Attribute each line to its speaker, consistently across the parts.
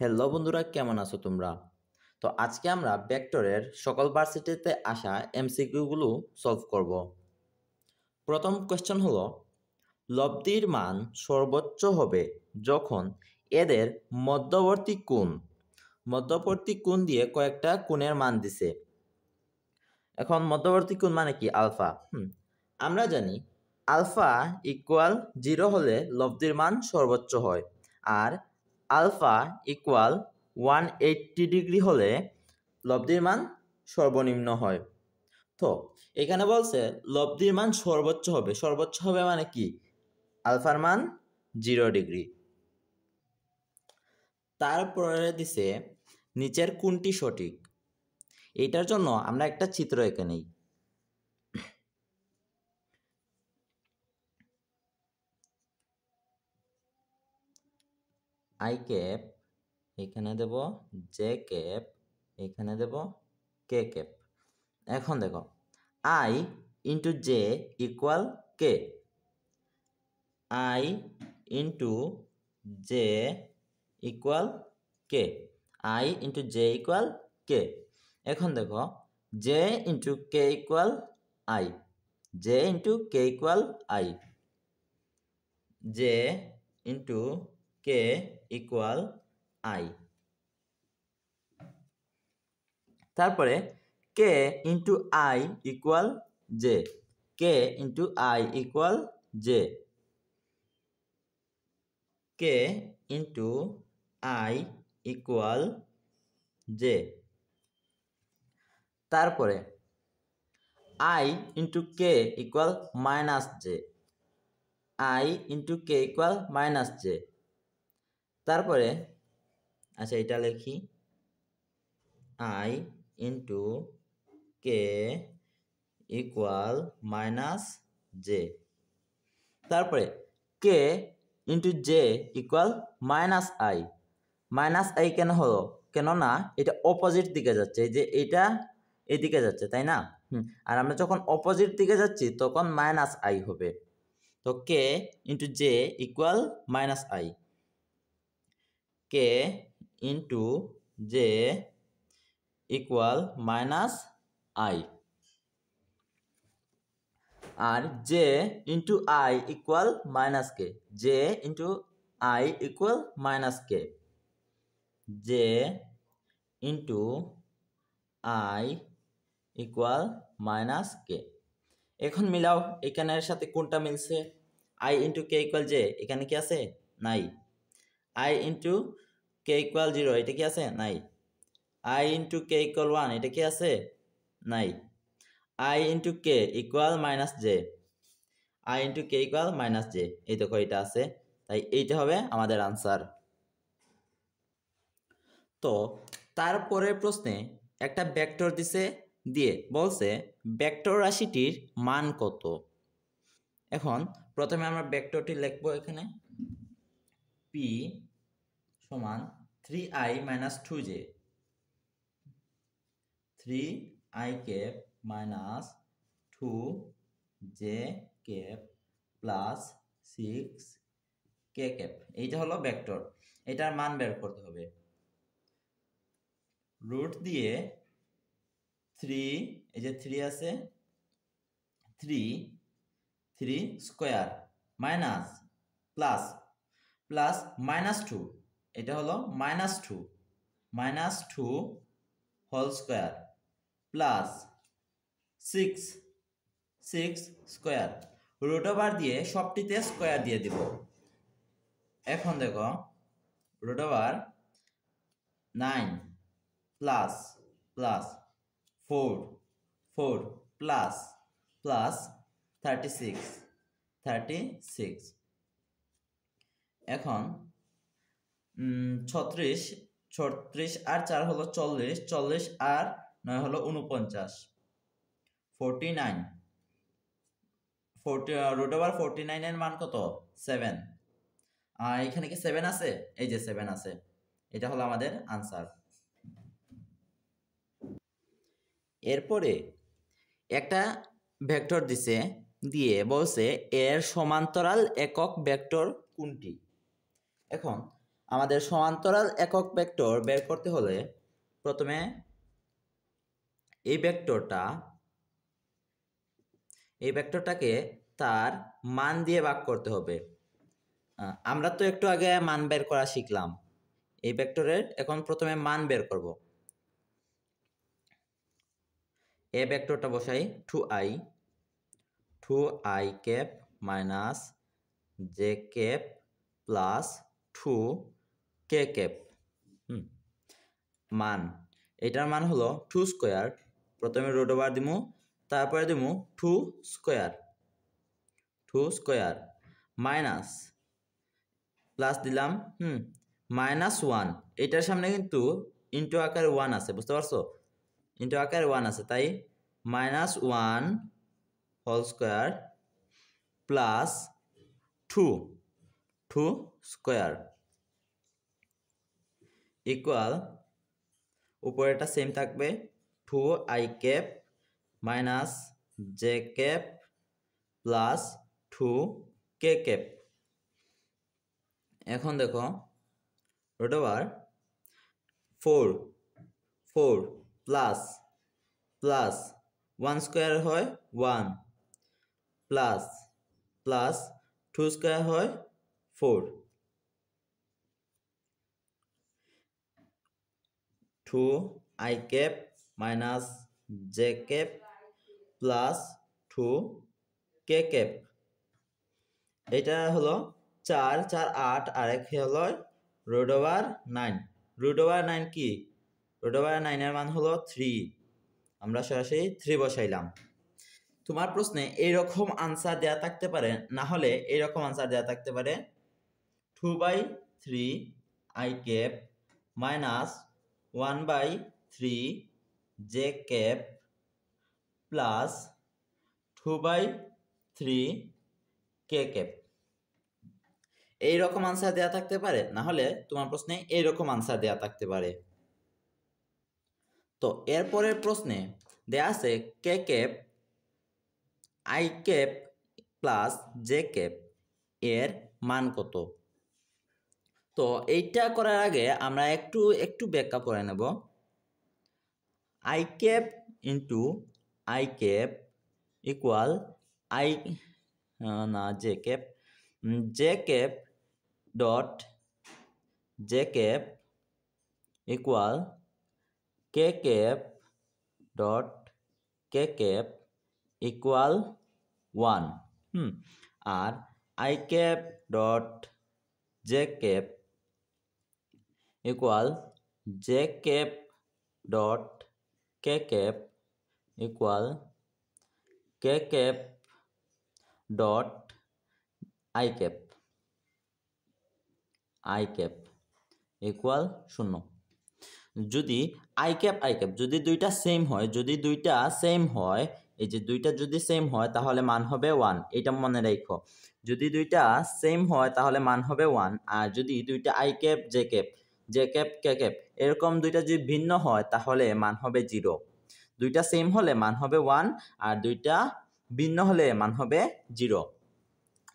Speaker 1: Hello বন্ধুরা, কেমন আছো তোমরা? তো আজকে আমরা ভেক্টরের সকল ভার্সিটিতে আসা এমসিকিউগুলো সলভ করব। প্রথম কোয়েশ্চন হলো, লব্ধির মান সর্বোচ্চ হবে যখন এদের মধ্যবর্তী কোণ দিয়ে কয়েকটা কোণের মান দিছে। এখন মধ্যবর্তী কোণ মানে কি? আলফা। আমরা জানি আলফা ইকুয়াল 0 হলে লব্ধির মান সর্বোচ্চ হয়, আর আলফা ইকুয়াল 180 ডিগ্রি হলে লব্ধির মান সর্বনিম্ন হয়। তো এখানে বলছে লব্ধির মান সর্বোচ্চ হবে মানে কি? আলফার মান 0 ডিগ্রি। তারপরে দিছে নিচের কোনটি সঠিক। এইটার জন্য আমরা একটা চিত্র এঁকে নেই। আই ক্যাপ এখানে দেব, জে ক্যাপ এখানে দেব, কে ক্যাপ। এখন দেখো, i into j equal k, i into j equal k, i into j equal k. এখন দেখো, j into k equal i, j into k equal i, j into k equal i. তারপরে k into i equal j, k into i equal j, k into i equal j. তারপরে i into k equal minus j, i into k equal minus j. তারপরে আচ্ছা এটা লিখি, I into k equal minus j. তারপরে k into j equal minus i কেন হলো? কেননা এটা অপোজিট দিকে যাচ্ছে, এই যে এটা এদিকে যাচ্ছে, তাই না? আর আমরা যখন অপোজিট দিকে যাচ্ছি তখন মাইনাস আই হবে। তো k into j equal minus i, k into j equal minus i, আর j into i equal minus k, j into i equal minus k, j into i equal minus k. এখন মিলাও এখানের সাথে কোনটা মিলছে। I into k equal j, এখানে কি আছে? নাই। আই ইন্টু কে ইকুয়াল 0, এটা কি আছে? নাই। আই ইন্টু কে ইকুয়াল 1, এটা কি আছে? নাই। I into k equal minus j, i into k equal minus J, এই দেখো এটা আছে, তাই এইটা হবে আমাদের আনসার। তো তারপরের প্রশ্নে একটা ভেক্টর দিয়ে বলছে ভেক্টর রাশিটির মান কত। এখন প্রথমে আমরা ভেক্টরটি লিখবো এখানে, পি সমান 3i minus 2j, 3i cap minus 2j cap plus 6k cap. এইটা হলো ভেক্টর, এটার মান বের করতে হবে। রুট দিয়ে 3, এই যে 3 আছে, 3 স্কোয়ার মাইনাস প্লাস মাইনাস 2, এটা হলো minus 2 whole square plus 6 square, root over দিয়ে সবটিতে স্কোয়ার দিয়ে দিব। এখন দেখো, রুট ওভার 9 প্লাস 4 প্লাস 36। এখন 36 আর 4 হলো 40 আর 9 হলো 49, 49, রুট ওভার 49 এর মান কত? 7। আর এখানে কি 7 আছে? এই যে 7 আছে, এটা হলো আমাদের আনসার। এরপরে একটা ভেক্টর দিয়ে বলছে এর সমান্তরাল একক ভেক্টর কোনটি। এখন আমাদের সমান্তরাল একক ভেক্টর বের করতে হলে প্রথমে এই ভেক্টরটাকে তার মান দিয়ে ভাগ করতে হবে। আমরা তো একটু আগে মান বের করা শিখলাম। এই ভেক্টরের এখন প্রথমে মান বের করব। এই ভেক্টরটা বসাই 2i cap minus j cap plus 2k cap. মান এটার মান হলো 2 স্কোয়ার। প্রথমে রুট ওভার দিমু, তারপরে দিমু 2 স্কোয়ার মাইনাস প্লাস দিলাম -1। এটার সামনে কিন্তু ইন্টু আকারে 1 আছে, বুঝতে পারছো? ইন্টু আকারে 1 আছে, তাই -1 whole square plus 2 square equal, উপরেটা সেম থাকবে 2i cap minus j cap plus 2k cap. এখন দেখো রুট ওভার 4 প্লাস 1 স্কোয়ার হয় 1 প্লাস 2 স্কোয়ার হয় 4। 2i cap minus j cap plus 2k cap. এটা হলো 4 4 8 আর এক হলো রুট ওভার 9। রুট ওভার 9 কি? রুট ওভার 9 এর মান হলো 3। আমরা সরাসরি 3 বসাইলাম। তোমার প্রশ্নে এইরকম আনসার দেয়া থাকতে পারে, না হলে এইরকম আনসার দেয়া থাকতে পারে 2/3 i cap minus 1/3 J cap plus 2/3 K cap. এইরকম আনসার দেয়া থাকতে পারে, না হলে তোমার প্রশ্নে এইরকম আনসার দেয়া থাকতে পারে। তো এরপরের প্রশ্নে দেয়া আছে k cap i cap plus j cap এর মান কত। তো এইটা করার আগে আমরা একটু ব্যাখ্যা করে নেব। I cap into I cap equal J cap dot J cap equal K cap dot K cap equal 1। আর I cap dot J cap equal J cap dot K cap equal K cap dot I cap equal 0। যদি I cap যদি দুইটা same হয়, এই যে দুইটা যদি same হয় তাহলে মান হবে 1, এটা মনে রাখো। যদি দুইটা সেম হয় তাহলে মান হবে 1, আর যদি দুইটা আই ক্যাপ কে ক্যাপ এরকম দুইটা যদি ভিন্ন হয় তাহলে মান হবে 0। দুইটা সেম হলে মান হবে 1, আর দুইটা ভিন্ন হলে মান হবে 0।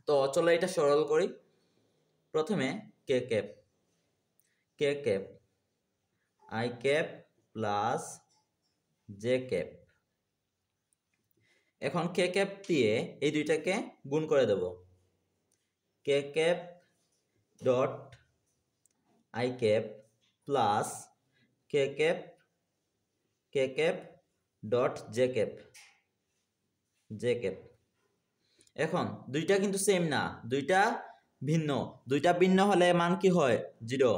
Speaker 1: তো চলো এটা সরল করি। প্রথমে k cap i cap plus j cap. এখন কে ক্যাপ দিয়ে এই দুইটাকে গুণ করে দেব। K cap dot I cap plus K cap dot J cap. এখন দুইটা কিন্তু সেম না, দুইটা ভিন্ন হলে মান কি হয় 0,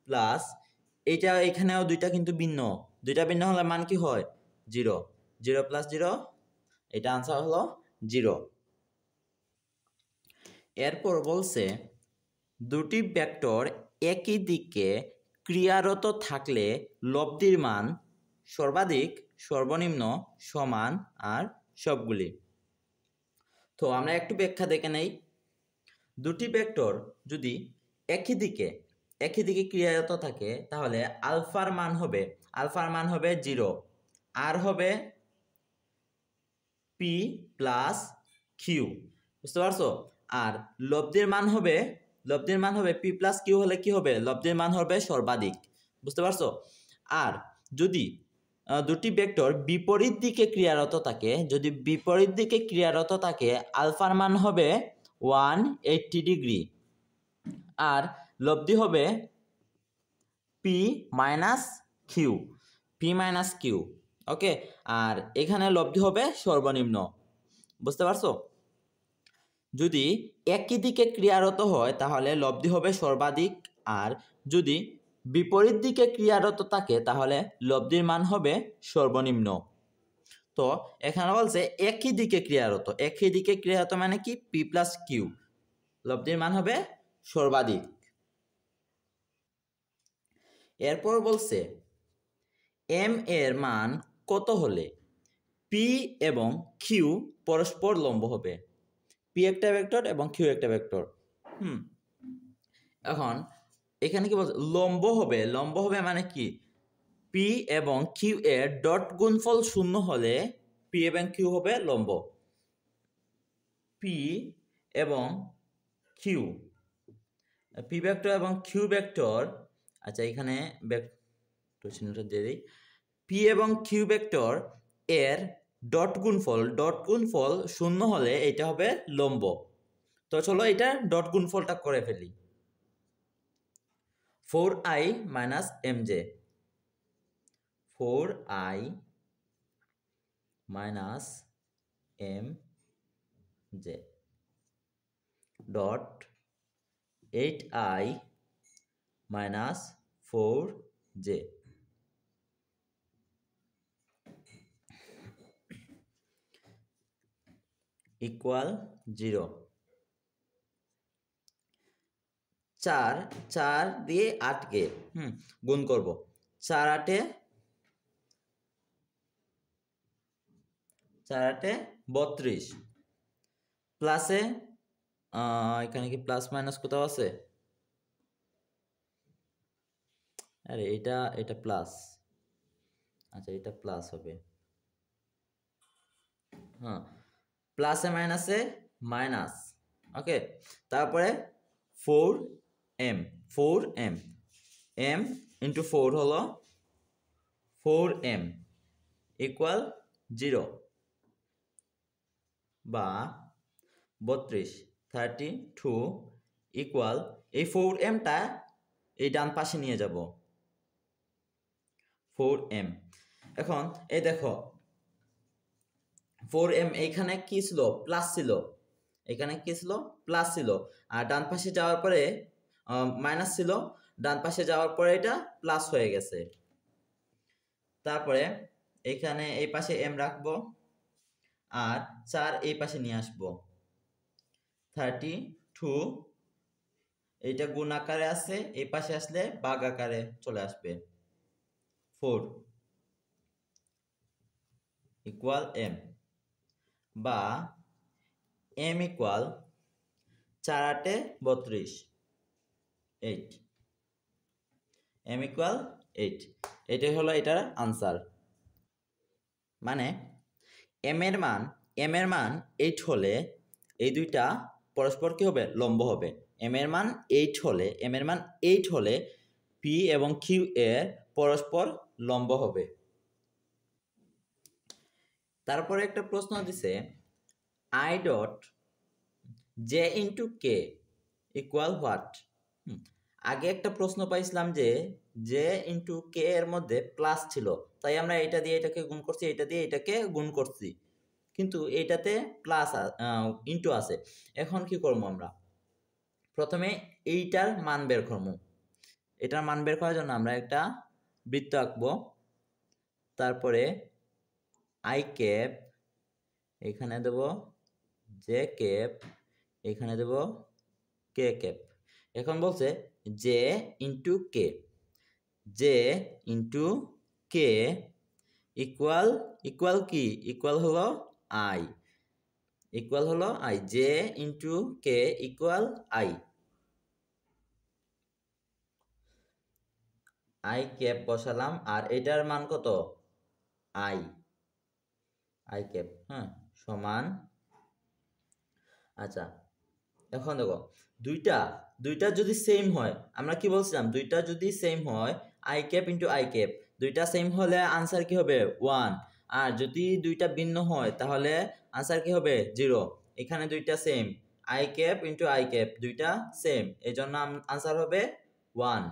Speaker 1: প্লাস এইটা এখানেও দুইটা কিন্তু ভিন্ন হলে মান কি হয় 0 প্লাস 0, এটা আনসার হলো 0। এরপর বলছে দুটি ভেক্টর একই দিকে ক্রিয়ারত থাকলে লব্ধির মান সর্বাধিক, সর্বনিম্ন, সমান আর সবগুলি। তো আমরা একটু ব্যাখ্যা দেখে নেই। দুটি ভেক্টর যদি একই দিকে ক্রিয়ারত থাকে তাহলে আলফার মান হবে 0, আর হবে পি প্লাস কিউ, বুঝতে পারছো? আর লব্ধির মান হবে লব্ধির মান হবে পি প্লাস কিউ হলে কি হবে, লব্ধির মান হবে সর্বাধিক। বুঝতে পারছো? আর যদি দুটি ভেক্টর বিপরীত দিকে ক্রিয়ারত থাকে, যদি বিপরীত দিকে ক্রিয়ারত থাকে, আলফার মান হবে 180 ডিগ্রি আর লব্ধি হবে p minus q, p minus q. Okay, আর এখানে লব্ধি হবে সর্বনিম্ন। বুঝতে পারছো? যদি একই দিকে ক্রিয়ারত হয় তাহলে লব্ধি হবে সর্বাধিক, আর যদি বিপরীত দিকে ক্রিয়ারত থাকে তাহলে লব্ধির মান হবে সর্বনিম্ন। তো এখানে বলছে একই দিকে ক্রিয়ারত, একই দিকে ক্রিয়ারত মানে কি, পি প্লাস কিউ, লব্ধির মান হবে সর্বাধিক। এরপর বলছে এম এর মান কত হলে পি এবং কিউ পরস্পর লম্ব হবে। পি একটা ভেক্টর এবং কিউ একটা ভেক্টর। এখন এখানে কি বলছে, লম্ব হবে। লম্ব হবে মানে কি, পি এবং কিউ এর ডট গুণফল শূন্য হলে পি এবং কিউ হবে লম্ব। পি এবং কিউ, পি ভেক্টর এবং কিউ ভেক্টর, আচ্ছা এখানে ভেক্টর চিহ্নটা দিয়ে দিই, পি এবং কিউ ভেক্টর এর ডট গুণফল শূন্য হলে এটা হবে লম্ব। তো চলো এটা ডট গুণফলটা করে ফেলি। 4i minus mj, 4i minus mj dot 8i minus 4j equal 0। 4 দিয়ে 8কে গুণ করব। 4 8 32 প্লাসে এখানে কি প্লাস মাইনাস কোথাও আছে? আরে এটা প্লাস, আচ্ছা এটা প্লাস হবে, হ্যাঁ প্লাসে মাইনাসে মাইনাস। ওকে, তারপরে 4m, 4m, m ইন্টু 4 হলো 4m ইকুয়াল 0 বা 32 ইকুয়াল, এই 4mটা এই ডান পাশে নিয়ে যাব, 4m। এখন এই দেখো 4m এইখানে কি ছিল, প্লাস ছিল, এখানে কি ছিল, প্লাস ছিল, আর ডান পাশে যাওয়ার পরে মাইনাস ছিল, ডান পাশে যাওয়ার পরে এটা প্লাস হয়ে গেছে। তারপরে এখানে এই পাশে m রাখবো আর 4 এই পাশে নিয়ে আসবো, 32 এইটা গুণ আকারে আছে, এই পাশে আসলে ভাগ আকারে চলে আসবে, 4 ইকুয়াল m, বা m ইকুয়াল 4 8 32, 8, m ইকুয়াল 8। এটাই হলো এটার আনসার। মানে m এর মান 8 হলে এই দুইটা পরস্পর কি হবে, লম্ব হবে। m এর মান 8 হলে p এবং q এর পরস্পর লম্ব হবে। তারপরে একটা প্রশ্ন দিছে i dot j into k equal what. আগে একটা প্রশ্ন পাইছিলাম যে জে ইন্টু কে এর মধ্যে প্লাস ছিল, তাই আমরা এটা দিয়ে এটাকে গুণ করছি, এটা দিয়ে এটাকে গুণ করছি, কিন্তু এইটাতে প্লাস ইন্টু আছে। এখন কি করবো, আমরা প্রথমে এইটার মান বের করবো। এটার মান বের করার জন্য আমরা একটা বৃত্ত আঁকবো, তারপরে আই ক্যাপ, এখানে দেব জে ক্যাপ, এখানে দেব কে ক্যাপ। এখন বলছে জে ইন্টু কে, জে ইন্টু কে ইকুয়াল কি, ইকুয়াল হলো I, j into k equal I cap বসালাম, আর এটার মান কত, আই ক্যাপ, হ্যাঁ সমান। আচ্ছা এখন দেখো দুইটা যদি সেম হয়, আমরা কি বলছিলাম, দুইটা যদি সেম হয় I cap into I cap, দুইটা সেম হলে আনসার কি হবে 1, আর যদি দুইটা ভিন্ন হয় তাহলে আনসার কি হবে 0। এখানে দুইটা same, I cap into I cap দুইটা সেম, এই জন্য আনসার হবে 1।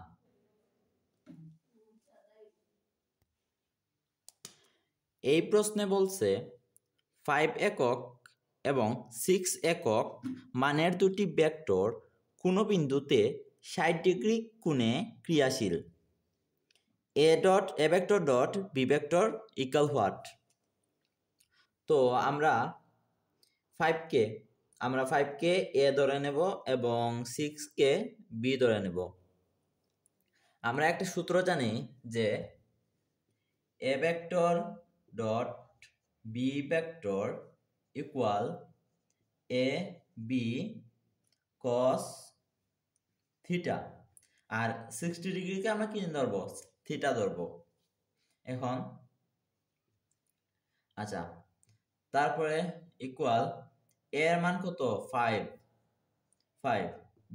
Speaker 1: এই প্রশ্নে বলছে 5 একক এবং 6 একক মানের দুটি ভেক্টর কোনো বিন্দুতে 60 ডিগ্রি কোণে ক্রিয়াশীল। a vector dot b vector equal what? তো আমরা 5কে a ধরে নেব এবং 6কে b ধরে নেব। আমরা একটা সূত্র জানি যে a vector dot b vector equal a b cos theta, আর 60 ডিগ্রিকে আমরা কি ধরবো, থিটা ধরবো। এখন আচ্ছা, তারপরে ইকুয়াল এর মান কত 5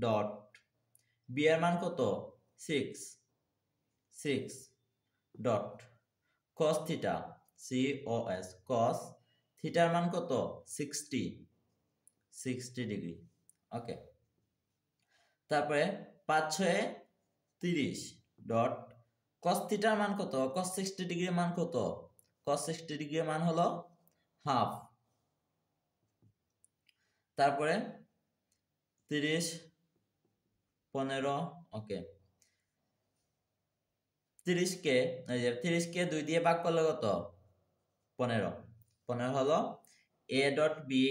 Speaker 1: ডট বি এর মান কত 6 dot cos theta cos cos থিটার মান কত 60 ডিগ্রি। ওকে, তারপরে 5 6 30 ডট cos থিটার মান কত, cos 60 ডিগ্রির মান কত, cos 60 ডিগ্রির মান হলো হাফ। তারপরে 30 15, ওকে, 30কে 2 দিয়ে ভাগ করলে কত 15 হলো a ডট বি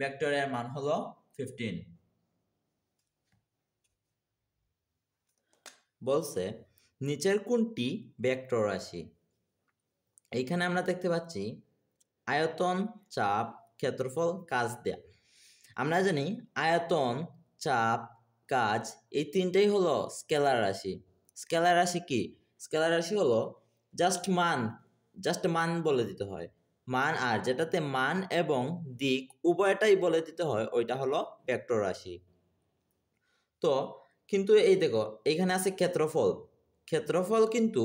Speaker 1: ভেক্টরের মান হলো 15। বলছে নিচের কোনটি ভেক্টর রাশি? এইখানে আমরা দেখতে পাচ্ছি আয়তন, চাপ, ক্ষেত্রফল, কাজ দেয়া। আমরা জানি আয়তন, চাপ, কাজ এই তিনটেই হলো স্কেলার রাশি। স্কেলার রাশি কি? স্কেলার রাশি হলো জাস্ট মান বলে দিতে হয়, মান, আর যেটাতে মান এবং দিক উভয়টাই বলে দিতে হয় ওইটা হলো ভেক্টর রাশি। তো কিন্তু এই দেখো এখানে আছে ক্ষেত্রফল কিন্তু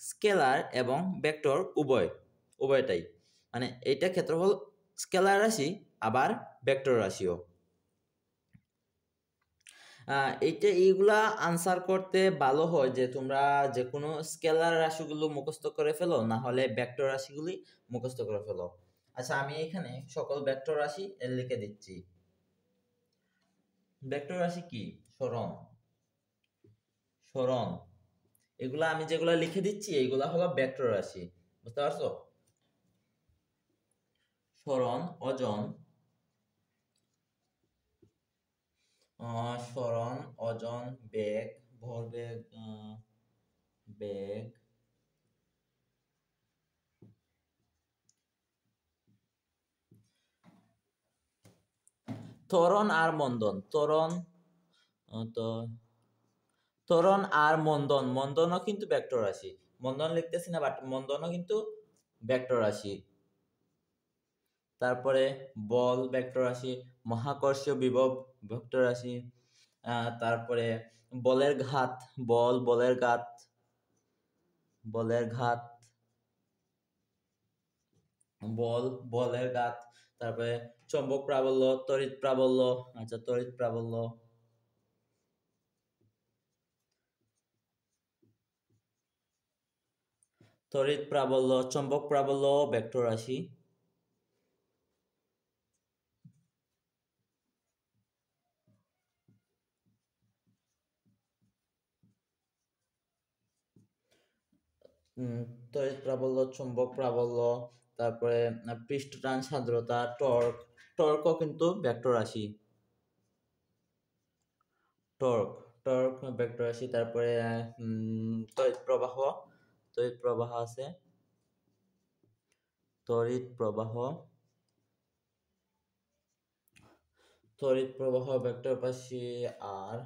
Speaker 1: স্কেলার এবং ভেক্টর উভয়টাই, মানে এইটা ক্ষেত্রফল স্কেলার রাশি আবার ভেক্টর রাশিও। এইগুলা আনসার করতে ভালো হয় যে তোমরা যে কোনো স্কেলার রাশিগুলো মুখস্থ করে ফেলো, না হলে ভেক্টর রাশিগুলি মুখস্থ করে ফেলো। আচ্ছা, আমি এখানে সকল ভেক্টর রাশি লিখে দিচ্ছি। ভেক্টর রাশি কি? সরণ, এগুলা আমি যেগুলা লিখে দিচ্ছি এইগুলা হলো ভেক্টর রাশি, বুঝতে পারছো? সরণ, ওজন, বেগ, ভরবেগ, বেগ, ত্বরণ আর মন্দন, ত্বরণ আর মন্দনও কিন্তু ভেক্টর রাশি। মন্দন লিখতেছি না, বাট মন্দনও কিন্তু ভেক্টর রাশি। তারপরে বল ভেক্টর রাশি, মহাকর্ষীয় বিভব ভেক্টর রাশি, তারপরে বলের ঘাত, বলের ঘাত, তারপরে চৌম্বক প্রাবল্য, তড়িৎ প্রাবল্য, চৌম্বক প্রাবল্য ভেক্টর রাশি। তড়িৎ প্রাবল্য, চুম্বক প্রাবল্য, তারপরে পৃষ্ঠটান সান্দ্রতা, টর্কও কিন্তু ভেক্টর রাশি। টর্ক ভেক্টর রাশি। তারপরে তড়িৎ প্রবাহ আছে, তড়িৎ প্রবাহ ভেক্টর রাশি। আর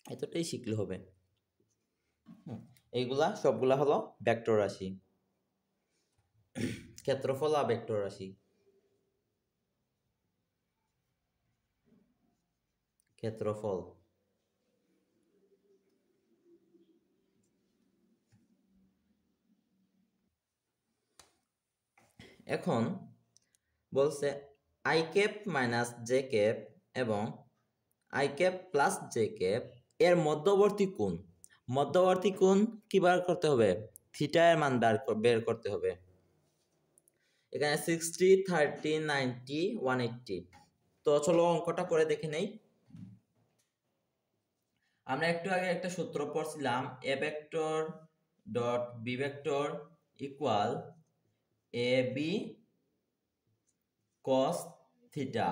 Speaker 1: এতটাই শিখলে হবে। এইগুলা সবগুলা হলো ভেক্টর রাশি, ক্ষেত্রফল আর ভেক্টর রাশি। ক্ষেত্রফল। এখন বলছে i cap minus j cap এবং i cap plus j cap এর মধ্যবর্তী কোণ। মধ্যবর্তী কোণ কি বার করতে হবে? থিটা এর মান বের করতে হবে। এখানে 60, 30, 90, 180। তো চলো অঙ্কটা করে দেখে নেই। আমরা একটু আগে একটা সূত্র পড়ছিলাম, A vector dot B vector equal A B cos theta.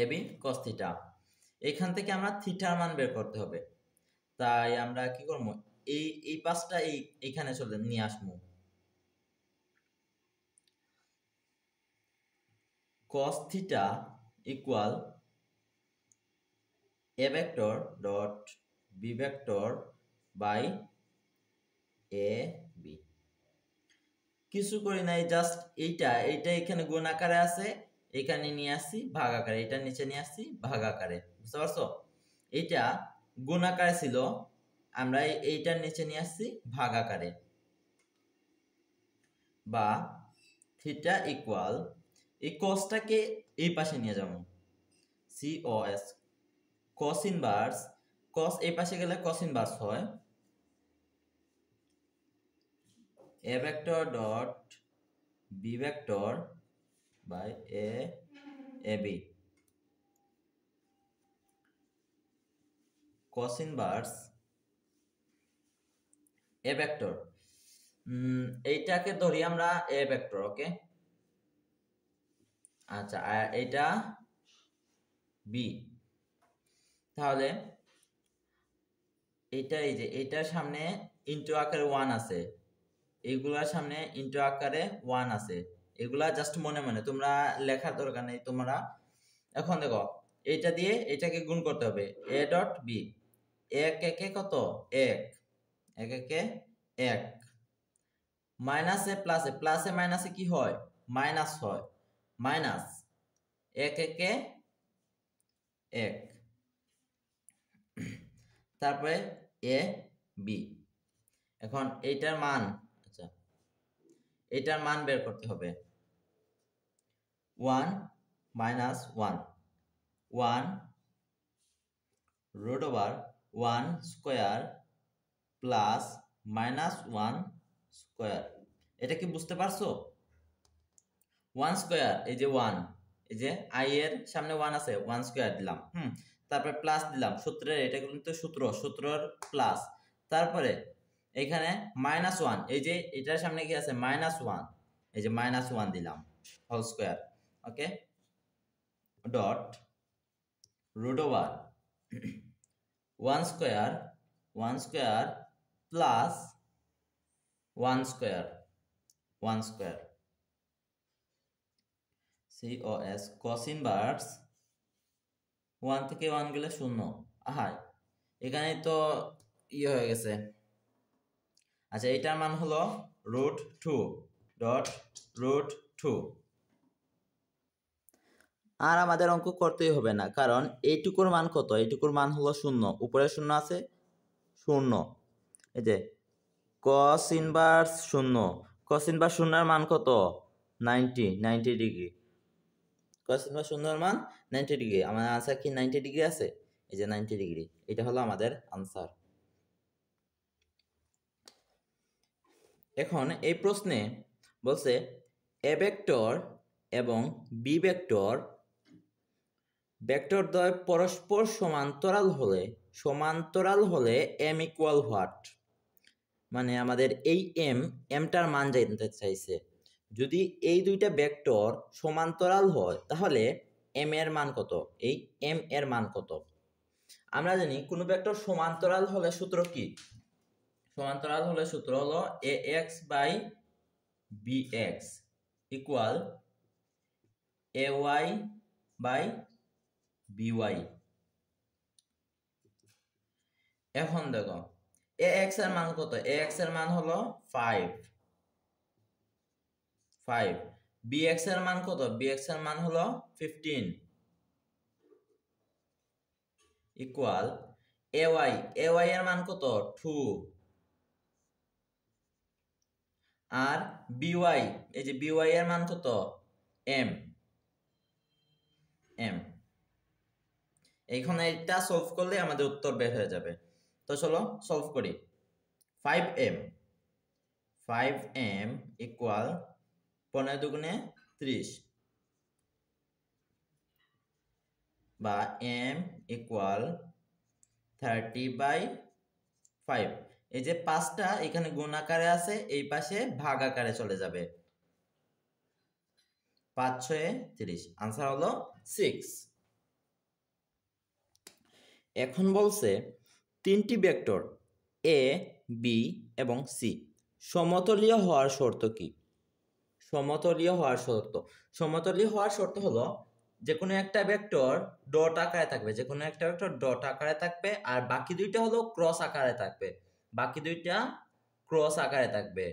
Speaker 1: A B cos theta. এখান থেকে আমরা থিটার মান বের করতে হবে। তাই আমরা কি করবো, এই পাশটা এইখানে চলে নিয়ে আসবো। cos theta equal a vector dot b vector by a b। কিছু করি নাই, জাস্ট এইটা এখানে গুণ আকারে আছে, এখানে নিয়ে আসছি ভাগ আকারে, এটা নিচে নিয়ে আসছি ভাগ আকারে। বুঝতে পারছো? এইটা গুণ আকারে ছিল, আমরা এইটার নিচে নিয়ে আসছি ভাগ আকারে। বা থিটা ইকুয়াল এই কসটাকে এই পাশে নিয়ে যাব, cos cos ইনভার্স, cos এই পাশে গেলে cos ইনভার্স হয় a vector dot b vector by a b। cos inverse a vector, এইটাকে ধরি আমরা a vector। ওকে, আচ্ছা, আর এটা b। তাহলে এইটা, এই যে এইটার সামনে ইনটু আকারে 1 আছে, এইগুলার সামনে ইনটু আকারে 1 আছে। এগুলা জাস্ট মনে মনে, তোমরা লেখার দরকার নেই তোমরা। এখন দেখো, এইটা দিয়ে এটাকে গুণ করতে হবে, a ডট বি। এক একে কত? 1, এক একে 1। মাইনাসে প্লাসে, প্লাসে মাইনাসে কি হয়? মাইনাস হয়। মাইনাস এক একে 1, তারপরে এ বি। এখন এইটার মান, আচ্ছা এইটার মান বের করতে হবে। 1 minus 1, 1 root over 1 square plus minus 1 square. এটা কি বুঝতে পারছো? 1 স্কোয়ার, এই যে 1, এই যে আই এর সামনে 1 আছে, 1 স্কোয়ার দিলাম, তারপরে প্লাস দিলাম সূত্রের, এটা কিন্তু সূত্রর প্লাস। তারপরে এখানে মাইনাস 1, এই যে এটার সামনে কি আছে? মাইনাস 1, এই যে মাইনাস 1 দিলাম whole square. Okay, dot root over 1 square, 1 square plus 1 square, 1 square. cos cos inverse 1 থেকে 1 গেলে 0। আহা, এখানে তো হয়ে গেছে। আচ্ছা, এটার মান হলো √2 ডট √2। আর আমাদের অঙ্ক করতেই হবে না, কারণ এইটুকুর মান কত? এইটুকুর মান হলো 0, উপরে 0 আছে, 0। এই যে cos ইনভার্স 0, cos ইনভার্স 0 এর মান কত? 90 ডিগ্রি। cos ইনভার্স 0 এর মান 90 ডিগ্রি। আমাদের আনসার কি 90 ডিগ্রি আছে? এই যে 90 ডিগ্রি, এটা হলো আমাদের আনসার। এখন এই প্রশ্নে বলছে এ ভেক্টর এবং বি ভেক্টর ভেক্টরদ্বয় পরস্পর সমান্তরাল হলে এম ইকুয়াল হোয়াট? মানে আমাদের এই এমটার মান জানতে চাইছে। যদি এই দুইটা ভেক্টর সমান্তরাল হয় তাহলে এম এর মান কত? এই এম এর মান কত? আমরা জানি কোনো ভেক্টর সমান্তরাল হলে সূত্র কি? সমান্তরাল হলে সূত্র হলো ax by bx equal ay by by। এখন দেখো ax এর মান কত? ax এর মান হলো 5, bx এর মান কত? bx এর মান হলো 15। ইকুয়াল ay, ay এর মান কত 2, আর by, এই যে by এর মান কত m, এইখানে এটা সলভ করলে আমাদের উত্তর বের হয়ে যাবে। তো চলো সলভ করি। 5m ইকুয়াল 15 দুগুণে 30, বা m ইকুয়াল 30/5। এই যে 5টা এখানে গুণ আকারে আছে, এই পাশে ভাগ আকারে চলে যাবে। 5 6 30, আনসার হলো 6। এখন বলছে তিনটি ভেক্টর a, b এবং c সমতলীয় হওয়ার শর্ত কি? সমতলীয় হওয়ার শর্ত, সমতলীয় হওয়ার শর্ত হলো যে কোনো একটা ভেক্টর ডট আকারে থাকবে, যে কোনো একটা ভেক্টর ডট আকারে থাকবে, আর বাকি দুইটা হলো ক্রস আকারে থাকবে, বাকি দুইটা ক্রস আকারে থাকবে।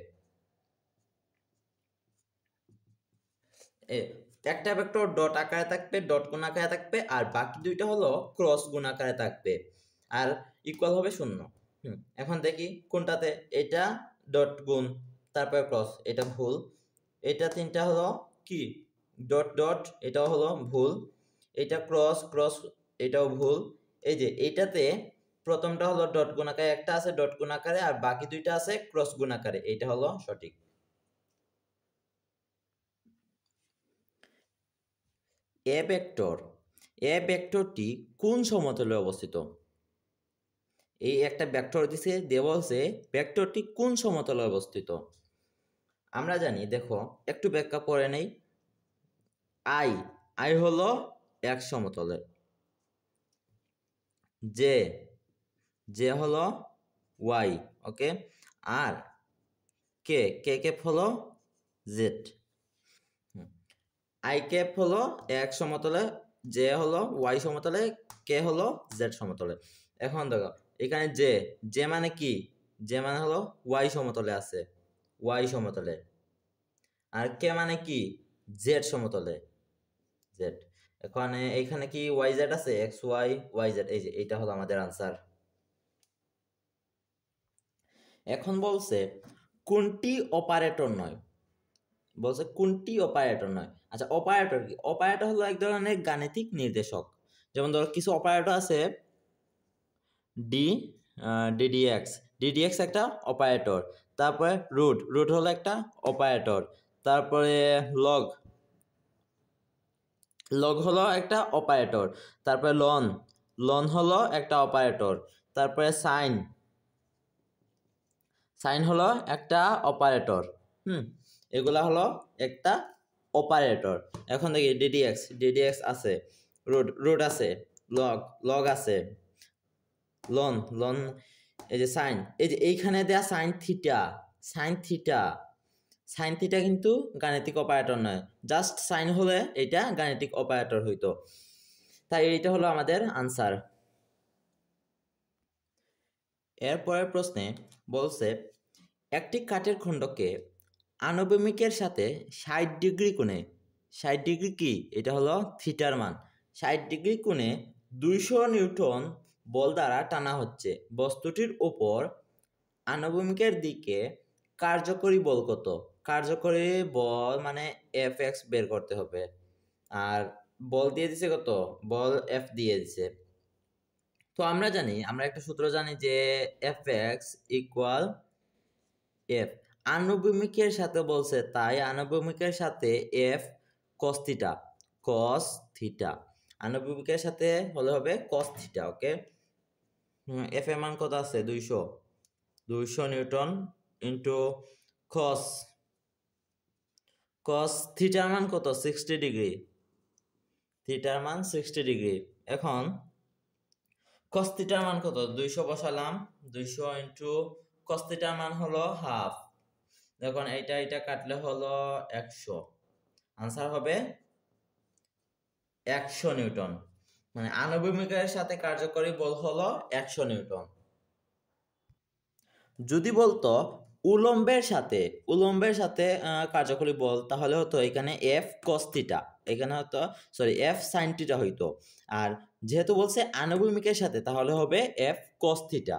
Speaker 1: একটা ভেক্টর ডট আকারে থাকবে, ডট গুণ আকারে থাকবে, আর বাকি দুইটা হলো ক্রস গুণ আকারে থাকবে, আর ইকুয়াল হবে 0। এখন দেখি কোনটাতে, এটা ডট গুণ তারপরে ক্রস, এটা ভুল। এটা তিনটা হলো কি ডট ডট, এটাও হলো ভুল। এটা ক্রস ক্রস, এটাও ভুল। এই যে এইটাতে প্রথমটা হলো ডট গুণ আকারে, একটা আছে ডট গুণ আকারে, আর বাকি দুইটা আছে ক্রস গুণ আকারে, এইটা হলো সঠিক। এ ভেক্টরটি কোন সমতলে অবস্থিত? এই একটা ভেক্টর দিছে, দেওয়া হচ্ছে ভেক্টরটি কোন সমতলে অবস্থিত। আমরা জানি, দেখো একটু ব্যাখ্যা পড়ে নেই। আই হলো এক সমতলে, জে হলো ওয়াই, ওকে, আর কে ক্যাপ হলো জেড। আই ক্যাপ হলো এক সমতলে, জে হলো ওয়াই সমতলে, কে হলো জেড সমতলে। এখন দেখো এখানে জে মানে কি, জে মানে হলো ওয়াই সমতলে আছে, ওয়াই সমতলে, আর কে মানে কি জেড সমতলে, জেড। এখানে এইখানে কি ওয়াই জেড আছে, এক্স ওয়াই ওয়াই জেড, এই যে এইটা হলো আমাদের আনসার। এখন বলছে কোনটি অপারেটর নয়, বলছে কোনটি অপারেটর নয়। আচ্ছা অপারেটর কি? অপারেটর হলো এক ধরনের গাণিতিক নির্দেশক। যেমন ধরো কিছু অপারেটর আছে ডি, ডিডিএক্স একটা অপারেটর, তারপরে রুট হলো একটা অপারেটর, তারপরে লগ হলো একটা অপারেটর, তারপরে লন হলো একটা অপারেটর, তারপরে সাইন হলো একটা অপারেটর। এগুলা হলো একটা অপারেটর। এখন দেখি ডিডিএক্স আছে, রুট আছে, লগ আছে, লন, এই যে সাইন, এই যে এইখানে দেয়া সাইন থিটা কিন্তু গাণিতিক অপারেটর নয়, জাস্ট সাইন হলে এটা গাণিতিক অপারেটর হইতো। তাই এইটা হলো আমাদের আনসার। এরপরের প্রশ্নে বলছে একটি কাঠের খণ্ডকে আনুভূমিকের সাথে 60 ডিগ্রি কোণে, 60 ডিগ্রি কি, এটা হলো থিটার মান, 60 ডিগ্রি কোণে 200 নিউটন বল দ্বারা টানা হচ্ছে। বস্তুটির উপর আনুভূমিকের দিকে কার্যকরী বল কত? কার্যকরী বল মানে Fx বের করতে হবে, আর বল দিয়ে দিছে কত, বল F দিয়ে দিছে। তো আমরা একটা সূত্র জানি যে Fx ইকুয়াল F, আনুভূমিকের সাথে বলছে তাই আনুভূমিকের সাথে F cos থিটা, আনুভূমিকের সাথে হলে হবে cos থিটা, ওকে। F এর মান কত আছে 200 নিউটন ইন্টু cos থিটার মান কত 60 ডিগ্রি, থিটার মান 60 ডিগ্রি। এখন cos থিটার মান কত 200 বসালাম, 200 ইন্টু cos থিটার মান হলো হাফ, দেখুন এটা কাটলে হলো 100, আনসার হবে 100 নিউটন, মানে আনুভূমিকের সাথে কার্যকরী বল হলো 100 নিউটন। যদি বলতো উলম্বের সাথে কার্যকরী বল, তাহলে হতো এখানে F cos থিটা, এখানে হয়তো সরি এফ সাইন থিটা হইতো, আর যেহেতু বলছে আনুভূমিকের সাথে তাহলে হবে এফ কস থিটা।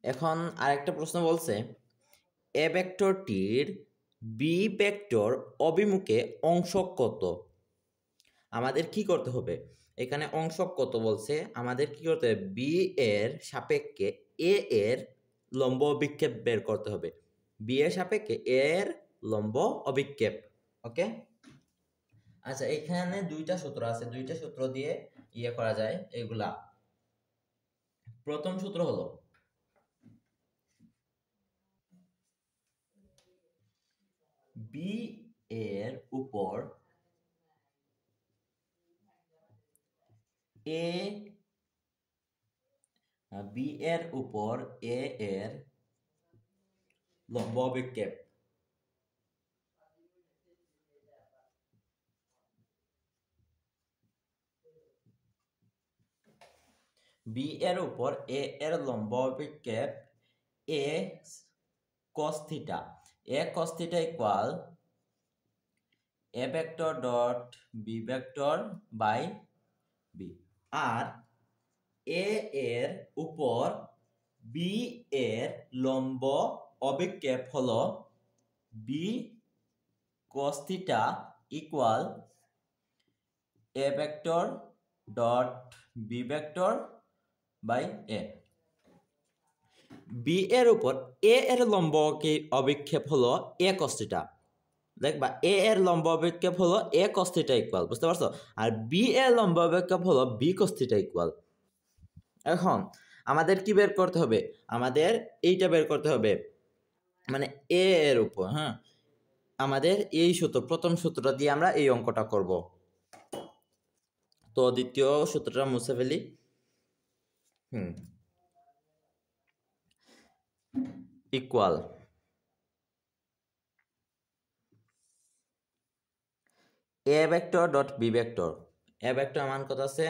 Speaker 1: এখন আরেকটা প্রশ্ন বলছে এ ভেক্টরটির বি ভেক্টর অভিমুখে অংশ কত। আমাদের কি করতে হবে, এখানে অংশ কত বলছে, আমাদের কি করতে হবে, বি এর সাপেক্ষে এ এর লম্ব অভিক্ষেপ বের করতে হবে, বি এর সাপেক্ষে এ এর লম্ব অভিক্ষেপ। ওকে, আচ্ছা এখানে দুইটা সূত্র আছে, দুইটা সূত্র দিয়ে ইয়ে করা যায় এগুলা। প্রথম সূত্র হলো বি এর উপর এ বি এর উপর এ এর লম্ব অভিক্ষেপ বি এর উপর এ এর লম্ব অভিক্ষেপ a cos theta, a cos theta equal A vector dot B vector by b, আর এ এর উপর বি এর লম্ব অভিক্ষেপ হলো b cos theta equal A vector dot B vector by a. B এর উপর এ এর লম্ব অভিক্ষেপ হলো এ cos থিটা, দেখবা এ এর লম্ব অভিক্ষেপ হলো এ cos থিটা ইকুয়াল, বুঝতে পারছো, আর বি এর লম্ব অভিক্ষেপ হলো বি cos থিটা ইকুয়াল। এখন আমাদের কি বের করতে হবে, আমাদের এইটা বের করতে হবে, মানে এ এর উপর, হ্যাঁ আমাদের এই সূত্র, প্রথম সূত্রটা দিয়ে আমরা এই অঙ্কটা করব। তো দ্বিতীয় সূত্রটা মুছে ফেলি। Equal A vector dot B vector, A vector মান কত আছে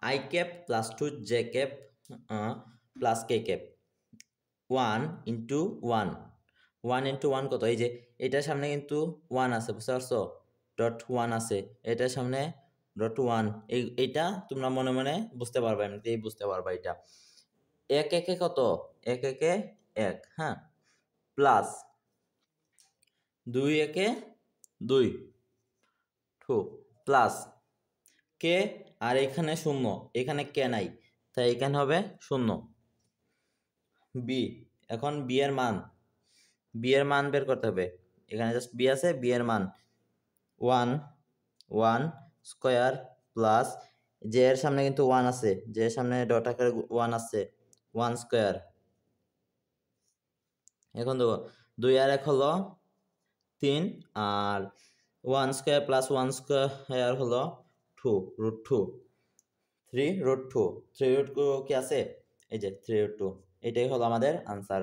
Speaker 1: I cap plus 2 J cap plus K cap 1 into 1, 1 into 1 কত, এই যে এটার সামনে কিন্তু 1 আছে, বুঝতে পারছো, ডট 1 আছে, এটার সামনে ডট 1, এইটা তোমরা মনে মনে বুঝতে পারবা, এমনিতেই বুঝতে পারবা এটা। এক একে কত, এক একে এক, হ্যাঁ, প্লাস 2 একে 2 টু, প্লাস কে, আর এখানে শূন্য, এখানে কে নাই, তাই এখানে হবে শূন্য। বি, এখন বি এর মান, বি এর মান বের করতে হবে, এখানে জাস্ট বি আছে, বি এর মান 1 1 স্কয়ার প্লাস জে এর সামনে কিন্তু 1 আছে, জে এর সামনে ডট আকারে 1 আছে, 1 স্কয়ার। এখন দেখো 2 আর 1 হলো 3, আর 1 স্কয়ার প্লাস 1 স্কয়ার হলো 2 রুট 2, 3 রুট 2, 3 রুট 2 কি আছে, এই যে 3 রুট 2, এটাই হলো আমাদের আনসার।